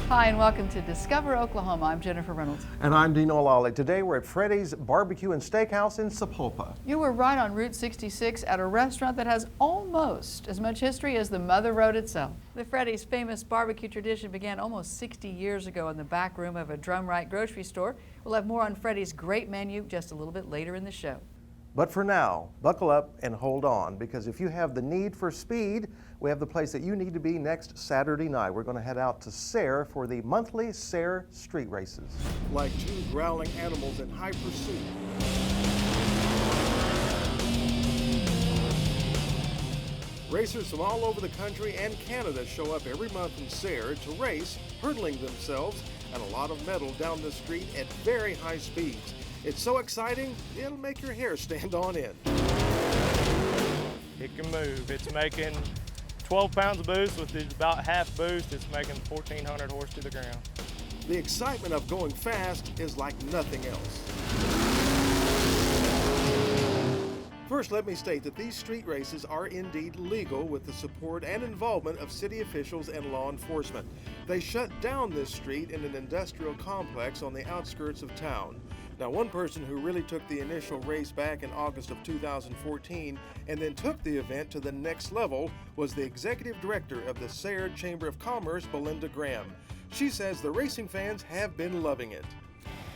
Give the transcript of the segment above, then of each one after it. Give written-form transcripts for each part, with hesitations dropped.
Hi, and welcome to Discover Oklahoma. I'm Jennifer Reynolds. And I'm Dean O'Lally. Today we're at Freddy's Barbecue and Steakhouse in Sapulpa. You were right on Route 66 at a restaurant that has almost as much history as the Mother Road itself. The Freddy's famous barbecue tradition began almost 60 years ago in the back room of a Drumright grocery store. We'll have more on Freddy's great menu just a little bit later in the show. But for now, buckle up and hold on, because if you have the need for speed, we have the place that you need to be next Saturday night. We're going to head out to Sayre for the monthly Sayre street races. Like two growling animals in high pursuit. Racers from all over the country and Canada show up every month in Sayre to race, hurdling themselves and a lot of metal down the street at very high speeds. It's so exciting, it'll make your hair stand on end. It can move. It's making 12 pounds of boost with about half boost. It's making 1,400 horse to the ground. The excitement of going fast is like nothing else. First, let me state that these street races are indeed legal with the support and involvement of city officials and law enforcement. They shut down this street in an industrial complex on the outskirts of town. Now, one person who really took the initial race back in August of 2014 and then took the event to the next level was the executive director of the Sayre Chamber of Commerce, Belinda Graham. She says the racing fans have been loving it.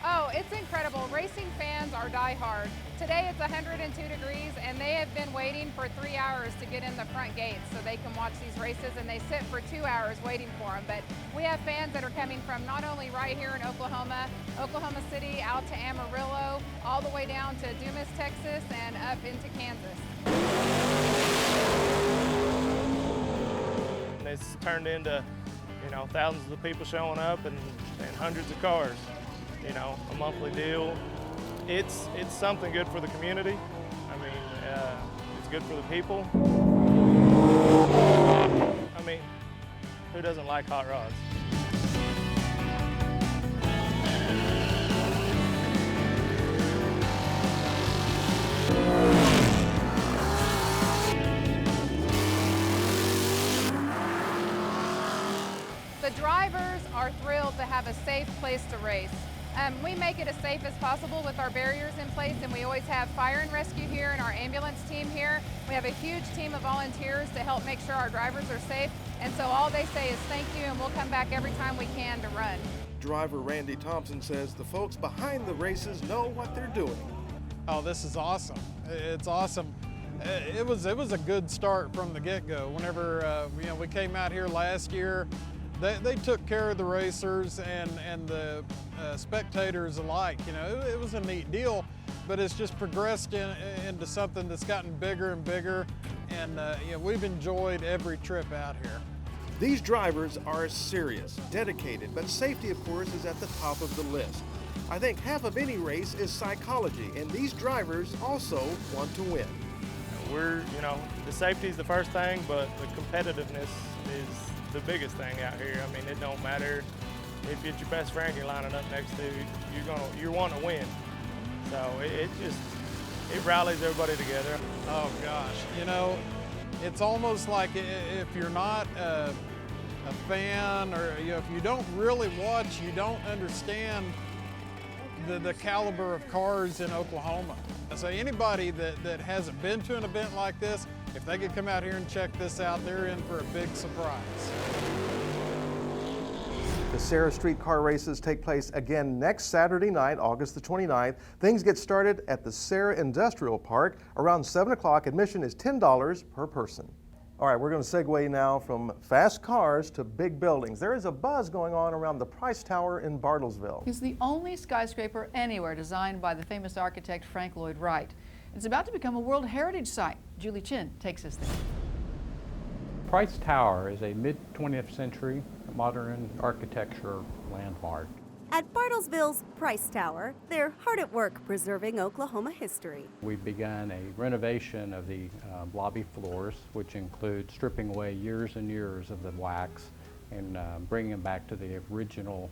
Oh, it's incredible. Racing fans are diehard. Today it's 102 degrees and they have been waiting for 3 hours to get in the front gates so they can watch these races, and they sit for 2 hours waiting for them. But we have fans that are coming from not only right here in Oklahoma, Oklahoma City, out to Amarillo, all the way down to Dumas, Texas, and up into Kansas. And it's turned into, thousands of people showing up and hundreds of cars. A monthly deal. It's something good for the community. I mean, it's good for the people. I mean, who doesn't like hot rods? The drivers are thrilled to have a safe place to race. We make it as safe as possible with our barriers in place, and we always have fire and rescue here and our ambulance team here. We have a huge team of volunteers to help make sure our drivers are safe, and so all they say is thank you, and we'll come back every time we can to run. Driver Randy Thompson says the folks behind the races know what they're doing. Oh, this is awesome. It's awesome. It was a good start from the get-go. Whenever we came out here last year, they took care of the racers and the spectators alike. It was a neat deal, but it's just progressed into something that's gotten bigger and bigger, and we've enjoyed every trip out here. These drivers are serious, dedicated, but safety, of course, is at the top of the list. I think half of any race is psychology, and these drivers also want to win. The safety is the first thing, but the competitiveness is the biggest thing out here. I mean, it don't matter if it's your best friend you're lining up next to, you're wanting to win. So it rallies everybody together. Oh gosh, it's almost like if you're not a fan, or if you don't really watch, you don't understand the caliber of cars in Oklahoma. So anybody that hasn't been to an event like this, if they could come out here and check this out, they're in for a big surprise. The Sayre Street Car Races take place again next Saturday night, August the 29th. Things get started at the Sayre Industrial Park around 7 o'clock. Admission is $10 per person. All right, we're going to segue now from fast cars to big buildings. There is a buzz going on around the Price Tower in Bartlesville. It's the only skyscraper anywhere designed by the famous architect Frank Lloyd Wright. It's about to become a World Heritage Site. Julie Chin takes us there. Price Tower is a mid-20th century modern architecture landmark. At Bartlesville's Price Tower, they're hard at work preserving Oklahoma history. We've begun a renovation of the lobby floors, which include stripping away years and years of the wax and bringing them back to the original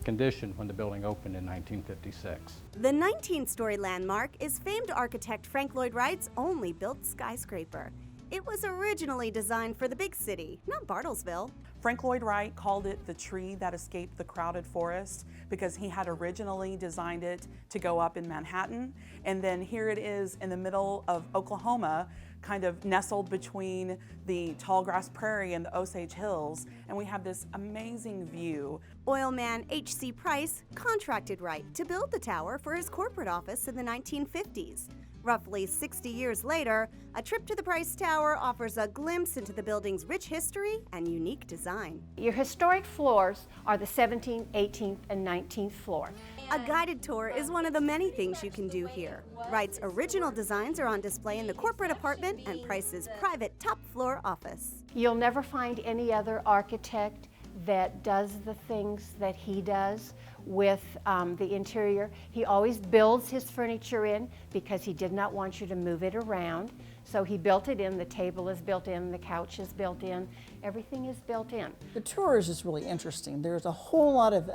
condition when the building opened in 1956. The 19-story landmark is famed architect Frank Lloyd Wright's only built skyscraper. It was originally designed for the big city, not Bartlesville. Frank Lloyd Wright called it the tree that escaped the crowded forest because he had originally designed it to go up in Manhattan. And then here it is in the middle of Oklahoma, kind of nestled between the tall grass prairie and the Osage Hills. And we have this amazing view. Oil man H.C. Price contracted Wright to build the tower for his corporate office in the 1950s. Roughly 60 years later, a trip to the Price Tower offers a glimpse into the building's rich history and unique design. Your historic floors are the 17th, 18th, and 19th floor. A guided tour is one of the many things you can do here. Wright's original designs are on display in the corporate apartment and Price's private top-floor office. You'll never find any other architect that does the things that he does with the interior. He always builds his furniture in because he did not want you to move it around. So he built it in, the table is built in, the couch is built in, everything is built in. The tour is just really interesting. There's a whole lot of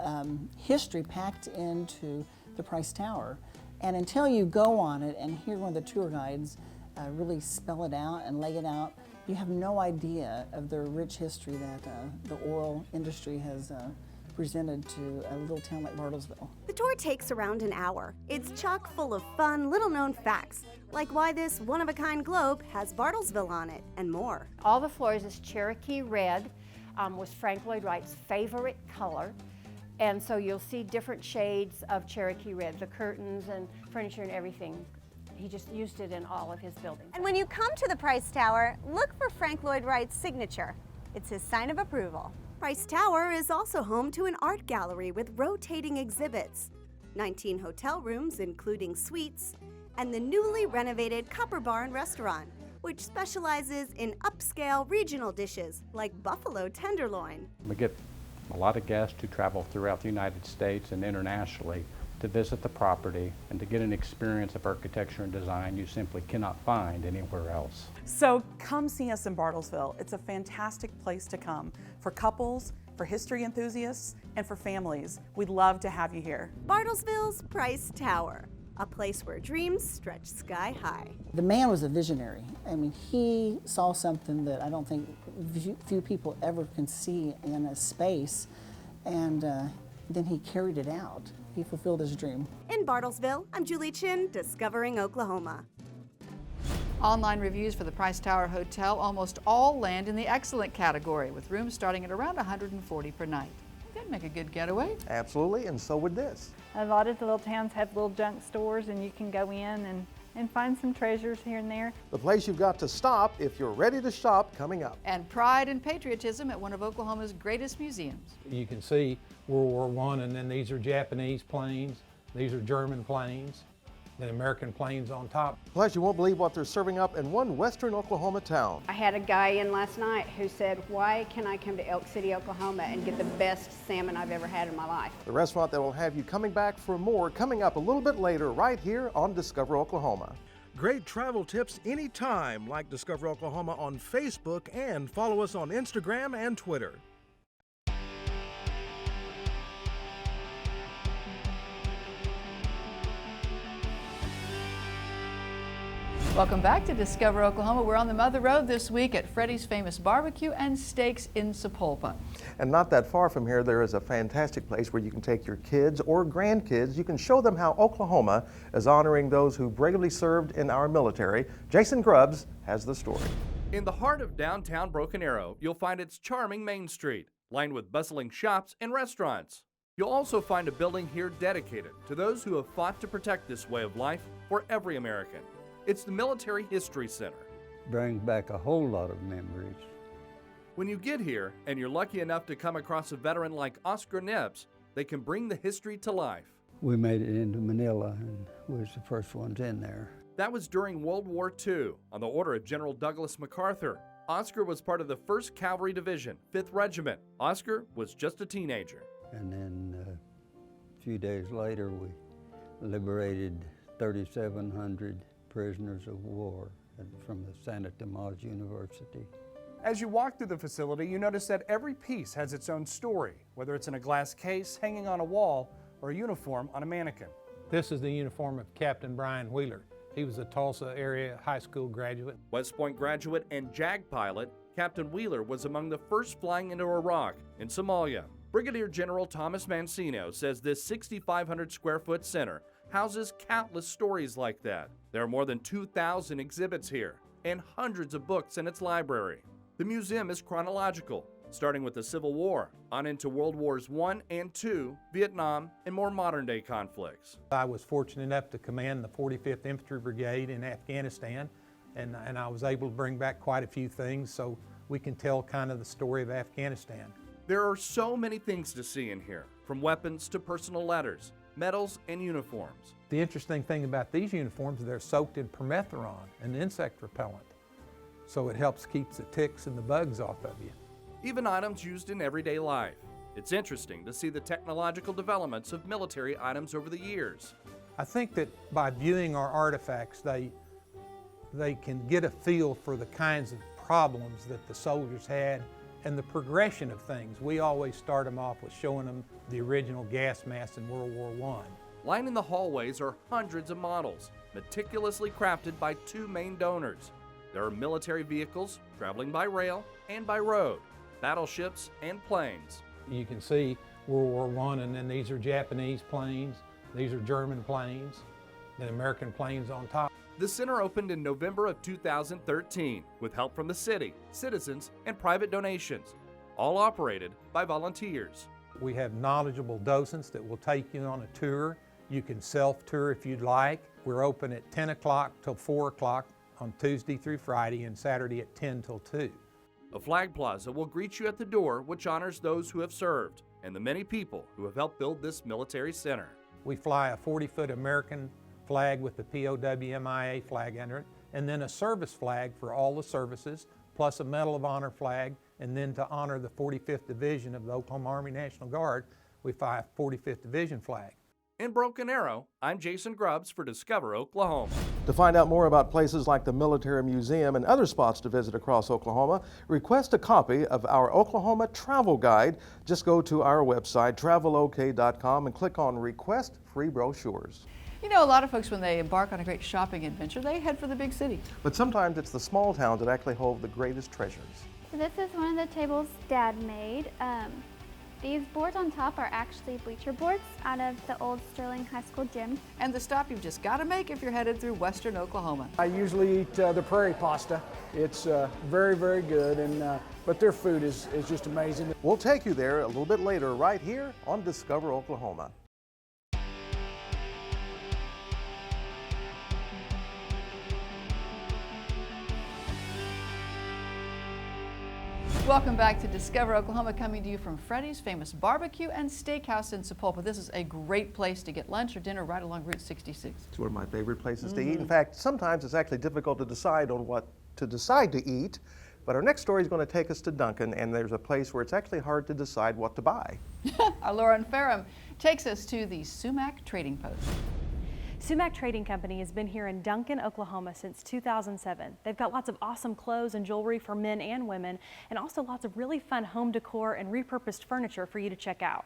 history packed into the Price Tower. And until you go on it and hear one of the tour guides really spell it out and lay it out, you have no idea of the rich history that the oil industry has presented to a little town like Bartlesville. The tour takes around an hour. It's chock full of fun, little-known facts, like why this one-of-a-kind globe has Bartlesville on it, and more. All the floors is Cherokee red, was Frank Lloyd Wright's favorite color. And so you'll see different shades of Cherokee red, the curtains and furniture and everything. He just used it in all of his buildings. And when you come to the Price Tower, look for Frank Lloyd Wright's signature. It's his sign of approval. Price Tower is also home to an art gallery with rotating exhibits, 19 hotel rooms including suites, and the newly renovated Copper Barn restaurant, which specializes in upscale regional dishes like buffalo tenderloin. We get a lot of guests who travel throughout the United States and internationally to visit the property and to get an experience of architecture and design you simply cannot find anywhere else. So come see us in Bartlesville. It's a fantastic place to come for couples, for history enthusiasts, and for families. We'd love to have you here. Bartlesville's Price Tower, a place where dreams stretch sky high. The man was a visionary. I mean, he saw something that I don't think few people ever can see in a space, and then he carried it out. He fulfilled his dream. In Bartlesville, I'm Julie Chin, Discovering Oklahoma. Online reviews for the Price Tower Hotel almost all land in the excellent category, with rooms starting at around $140 per night. That'd make a good getaway. Absolutely, and so would this. A lot of the little towns have little junk stores, and you can go in and find some treasures here and there. The place you've got to stop if you're ready to shop coming up. And pride and patriotism at one of Oklahoma's greatest museums. You can see World War I, and then these are Japanese planes, these are German planes, then American planes on top. Plus, you won't believe what they're serving up in one western Oklahoma town. I had a guy in last night who said, why can I come to Elk City, Oklahoma and get the best salmon I've ever had in my life? The restaurant that will have you coming back for more coming up a little bit later right here on Discover Oklahoma. Great travel tips anytime, like Discover Oklahoma on Facebook and follow us on Instagram and Twitter. Welcome back to Discover Oklahoma. We're on the Mother Road this week at Freddy's Famous Barbecue and Steaks in Sapulpa. And not that far from here, there is a fantastic place where you can take your kids or grandkids. You can show them how Oklahoma is honoring those who bravely served in our military. Jason Grubbs has the story. In the heart of downtown Broken Arrow, you'll find its charming Main Street, lined with bustling shops and restaurants. You'll also find a building here dedicated to those who have fought to protect this way of life for every American. It's the Military History Center. Brings back a whole lot of memories. When you get here and you're lucky enough to come across a veteran like Oscar Nebbs, they can bring the history to life. We made it into Manila and was the first ones in there. That was during World War II on the order of General Douglas MacArthur. Oscar was part of the 1st Cavalry Division, 5th Regiment. Oscar was just a teenager. And then a few days later, we liberated 3,700 prisoners of war from the Santa Tomas University. As you walk through the facility, you notice that every piece has its own story, whether it's in a glass case, hanging on a wall, or a uniform on a mannequin. This is the uniform of Captain Brian Wheeler. He was a Tulsa area high school graduate. West Point graduate and JAG pilot, Captain Wheeler was among the first flying into Iraq and Somalia. Brigadier General Thomas Mancino says this 6,500 square foot center houses countless stories like that. There are more than 2,000 exhibits here and hundreds of books in its library. The museum is chronological, starting with the Civil War on into World Wars I and II, Vietnam, and more modern-day conflicts. I was fortunate enough to command the 45th Infantry Brigade in Afghanistan, and I was able to bring back quite a few things so we can tell kind of the story of Afghanistan. There are so many things to see in here, from weapons to personal letters, medals, and uniforms. The interesting thing about these uniforms, they're soaked in permethrin, an insect repellent, so it helps keep the ticks and the bugs off of you. Even items used in everyday life. It's interesting to see the technological developments of military items over the years. I think that by viewing our artifacts, they can get a feel for the kinds of problems that the soldiers had and the progression of things. We always start them off with showing them the original gas mask in World War I. Lining the hallways are hundreds of models, meticulously crafted by two main donors. There are military vehicles traveling by rail and by road, battleships and planes. You can see World War I, and then these are Japanese planes, these are German planes, then American planes on top. The center opened in November of 2013 with help from the city, citizens, and private donations, all operated by volunteers. We have knowledgeable docents that will take you on a tour. You can self-tour if you'd like. We're open at 10 o'clock till 4 o'clock on Tuesday through Friday and Saturday at 10 till 2. A flag plaza will greet you at the door, which honors those who have served and the many people who have helped build this military center. We fly a 40-foot American flag with the POWMIA flag under it, and then a service flag for all the services, plus a Medal of Honor flag, and then to honor the 45th Division of the Oklahoma Army National Guard, we fly a 45th Division flag. In Broken Arrow, I'm Jason Grubbs for Discover Oklahoma. To find out more about places like the Military Museum and other spots to visit across Oklahoma, request a copy of our Oklahoma Travel Guide. Just go to our website, travelok.com, and click on Request Free Brochures. You know, a lot of folks, when they embark on a great shopping adventure, they head for the big city. But sometimes it's the small towns that actually hold the greatest treasures. So this is one of the tables Dad made. These boards on top are actually bleacher boards out of the old Sterling High School gym. And the stop you've just got to make if you're headed through western Oklahoma. I usually eat the prairie pasta. It's very, very good, but their food is just amazing. We'll take you there a little bit later right here on Discover Oklahoma. Welcome back to Discover Oklahoma, coming to you from Freddy's Famous Barbecue and Steakhouse in Sapulpa. This is a great place to get lunch or dinner right along Route 66. It's one of my favorite places to eat. In fact, sometimes it's actually difficult to decide on what to decide to eat, but our next story is going to take us to Duncan, and there's a place where it's actually hard to decide what to buy. Our Lauren Ferrum takes us to the Sumac Trading Post. Sumac Trading Company has been here in Duncan, Oklahoma since 2007. They've got lots of awesome clothes and jewelry for men and women, and also lots of really fun home decor and repurposed furniture for you to check out.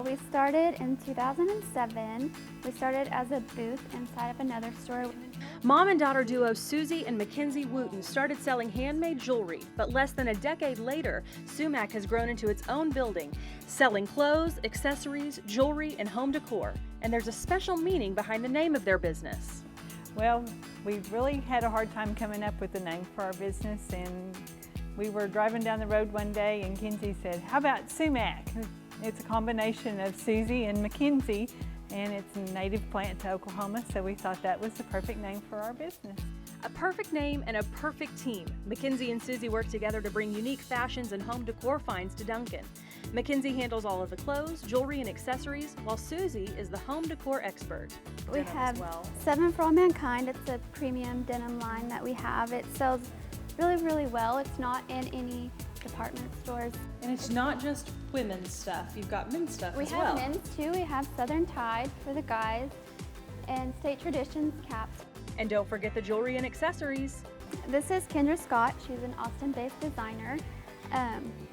We started in 2007. We started as a booth inside of another store. Mom and daughter duo Susie and Mackenzie Wooten started selling handmade jewelry, but less than a decade later, Sumac has grown into its own building, selling clothes, accessories, jewelry, and home decor. And there's a special meaning behind the name of their business. Well, we really had a hard time coming up with a name for our business, and we were driving down the road one day and Kenzie said, "How about Sumac?" It's a combination of Susie and Mackenzie, and it's a native plant to Oklahoma, so we thought that was the perfect name for our business. A perfect name and a perfect team. Mackenzie and Susie work together to bring unique fashions and home decor finds to Duncan. Mackenzie handles all of the clothes, jewelry, and accessories, while Susie is the home decor expert. We have 7 for All Mankind. It's a premium denim line that we have. It sells really, really well. It's not in any department stores. And it's not just women's stuff. You've got men's stuff We as have well. men's too. We have Southern Tide for the guys and State Traditions caps. And don't forget the jewelry and accessories. This is Kendra Scott. She's an Austin-based designer.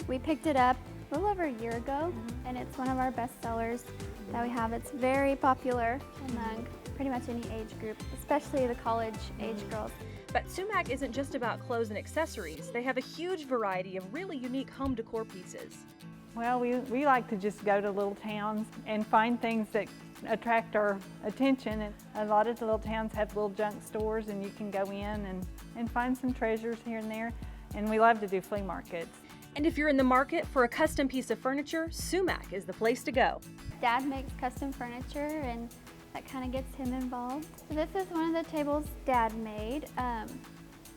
We picked it up a little over a year ago, and it's one of our best sellers that we have. It's very popular among pretty much any age group, especially the college age girls. But Sumac isn't just about clothes and accessories. They have a huge variety of really unique home decor pieces. Well, we like to just go to little towns and find things that attract our attention. And a lot of the little towns have little junk stores, and you can go in and find some treasures here and there. And we love to do flea markets. And if you're in the market for a custom piece of furniture, Sumac is the place to go. Dad makes custom furniture, and that kind of gets him involved. So this is one of the tables Dad made.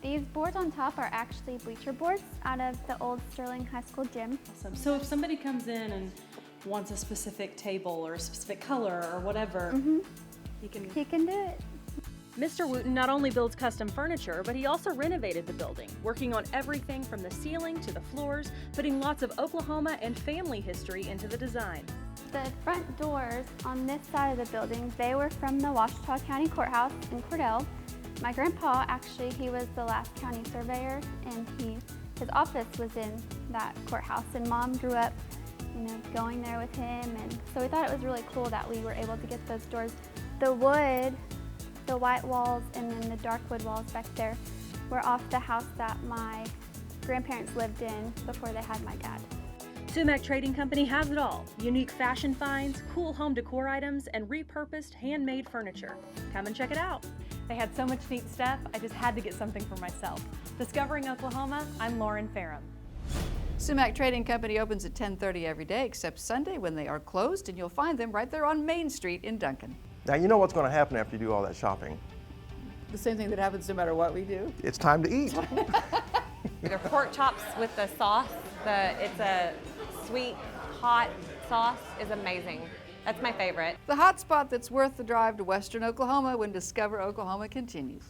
These boards on top are actually bleacher boards out of the old Sterling High School gym. So if somebody comes in and wants a specific table or a specific color or whatever, he can do it. Mr. Wooten not only builds custom furniture, but he also renovated the building, working on everything from the ceiling to the floors, putting lots of Oklahoma and family history into the design. The front doors on this side of the building, they were from the Ouachita County Courthouse in Cordell. My grandpa, actually, he was the last county surveyor, and his office was in that courthouse, and Mom grew up, going there with him, and so we thought it was really cool that we were able to get those doors. The wood, the white walls, and then the dark wood walls back there were off the house that my grandparents lived in before they had my dad. Sumac Trading Company has it all. Unique fashion finds, cool home decor items, and repurposed handmade furniture. Come and check it out. They had so much neat stuff, I just had to get something for myself. Discovering Oklahoma, I'm Lauren Farram. Sumac Trading Company opens at 10:30 every day except Sunday when they are closed, and you'll find them right there on Main Street in Duncan. Now you know what's going to happen after you do all that shopping. The same thing that happens no matter what we do. It's time to eat. They're pork chops with the sauce. It's a sweet, hot sauce is amazing. That's my favorite. The hot spot that's worth the drive to Western Oklahoma when Discover Oklahoma continues.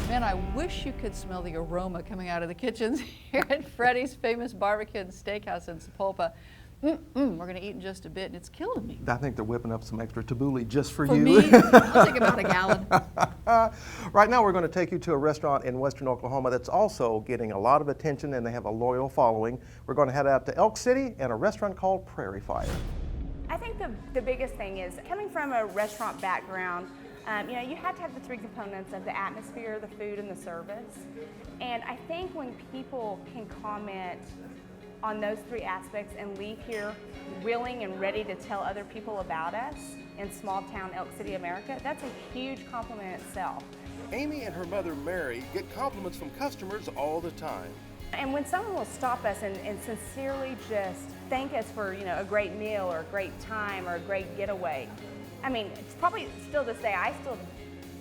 Man, I wish you could smell the aroma coming out of the kitchens here at Freddy's famous barbecue and steakhouse in Sapulpa. We're going to eat in just a bit, and it's killing me. I think they're whipping up some extra tabbouleh just for For you. me, I'll take about a gallon. Right now we're going to take you to a restaurant in Western Oklahoma that's also getting a lot of attention, and they have a loyal following. We're going to head out to Elk City and a restaurant called Prairie Fire. I think the biggest thing is coming from a restaurant background, you have to have the three components of the atmosphere, the food, and the service. And I think when people can comment on those three aspects and leave here willing and ready to tell other people about us in small town Elk City, America, that's a huge compliment itself. Amy and her mother Mary get compliments from customers all the time. And when someone will stop us and sincerely just thank us for a great meal or a great time or a great getaway, I mean, it's probably still this day, I still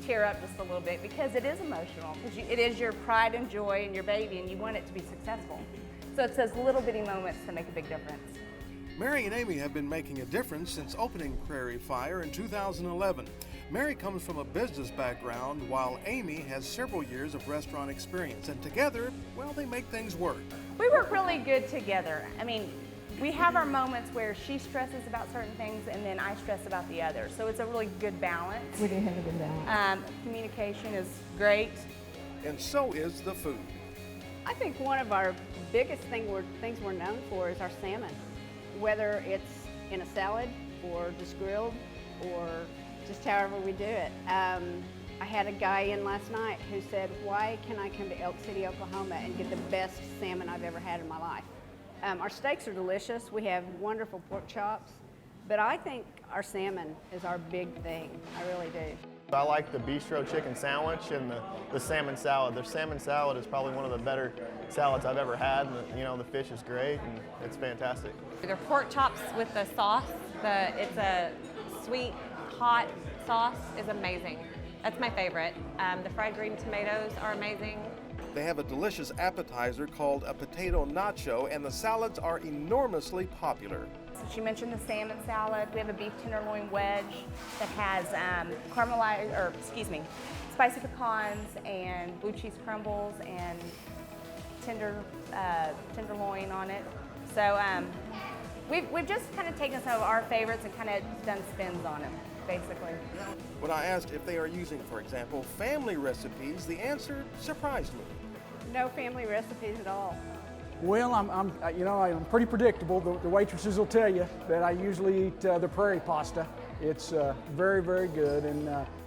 tear up just a little bit because it is emotional. Because it is your pride and joy and your baby, and you want it to be successful. So it's those little bitty moments that make a big difference. Mary and Amy have been making a difference since opening Prairie Fire in 2011. Mary comes from a business background while Amy has several years of restaurant experience, and together, well, they make things work. We work really good together. I mean, we have our moments where she stresses about certain things and then I stress about the other. So it's a really good balance. We do have a good balance. Communication is great. And so is the food. I think one of our biggest things we're known for is our salmon. Whether it's in a salad or just grilled or just however we do it. I had a guy in last night who said, why can I come to Elk City, Oklahoma and get the best salmon I've ever had in my life? Our steaks are delicious. We have wonderful pork chops, but I think our salmon is our big thing. I really do. I like the bistro chicken sandwich and the salmon salad. The salmon salad is probably one of the better salads I've ever had. And, the fish is great and it's fantastic. They're pork chops with the sauce. It's a sweet, hot sauce is amazing. That's my favorite. The fried green tomatoes are amazing. They have a delicious appetizer called a potato nacho, and the salads are enormously popular. So she mentioned the salmon salad. We have a beef tenderloin wedge that has spicy pecans and blue cheese crumbles and tenderloin on it. So we've just kind of taken some of our favorites and kind of done spins on them, basically. When I asked if they are using, for example, family recipes, the answer surprised me. No family recipes at all. Well, I'm pretty predictable. The waitresses will tell you that I usually eat the prairie pasta. It's very, very good,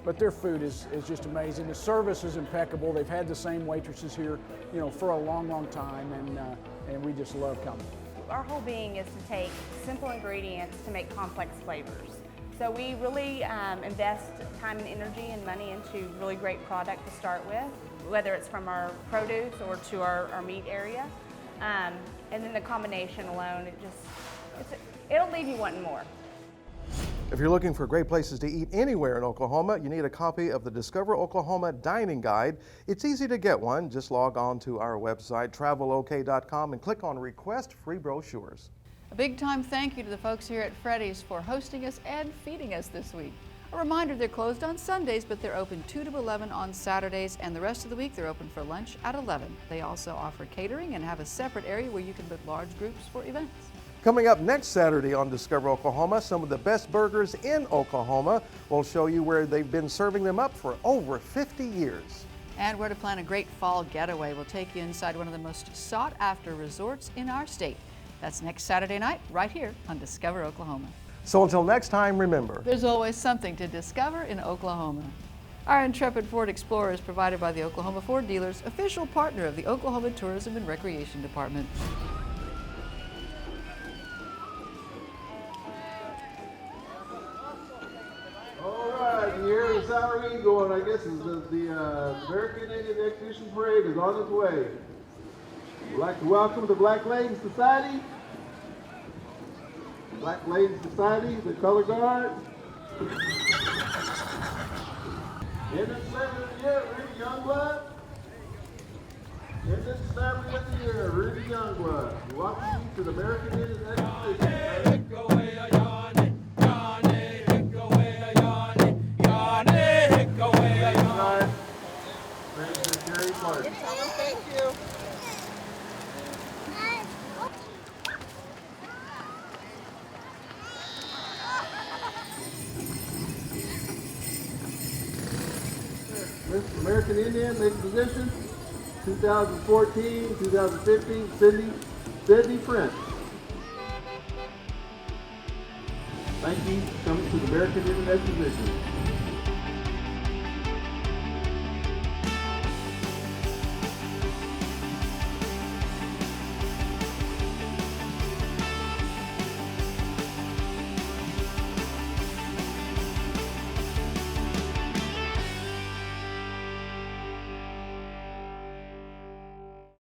but their food is just amazing. The service is impeccable. They've had the same waitresses here, for a long, long time, and we just love coming. Our whole being is to take simple ingredients to make complex flavors. So we really invest time and energy and money into really great product to start with, whether it's from our produce or to our meat area. And then the combination alone, it'll leave you wanting more. If you're looking for great places to eat anywhere in Oklahoma, you need a copy of the Discover Oklahoma Dining Guide. It's easy to get one. Just log on to our website, travelok.com, and click on Request Free Brochures. A big time thank you to the folks here at Freddy's for hosting us and feeding us this week. A reminder, they're closed on Sundays, but they're open 2 to 11 on Saturdays, and the rest of the week they're open for lunch at 11. They also offer catering and have a separate area where you can book large groups for events. Coming up next Saturday on Discover Oklahoma, some of the best burgers in Oklahoma. We'll show you where they've been serving them up for over 50 years. And where to plan a great fall getaway. We'll take you inside one of the most sought-after resorts in our state. That's next Saturday night, right here on Discover Oklahoma. So until next time, remember, there's always something to discover in Oklahoma. Our intrepid Ford Explorer is provided by the Oklahoma Ford Dealers, official partner of the Oklahoma Tourism and Recreation Department. All right, here is Sayre Eagle, and I guess the American Indian Exhibition Parade is on its way. We'd like to welcome the Black Ladies Society. Black Ladies Society, the Color Guard. In the celebrity of the year, Rudy Youngblood. In the celebrity of the year, Rudy Youngblood. Welcome you to the American Indian Exhibition. Thank you. Mr. American Indian Exposition 2014, 2015, Sydney Prince. Thank you for coming to the American Indian Exposition.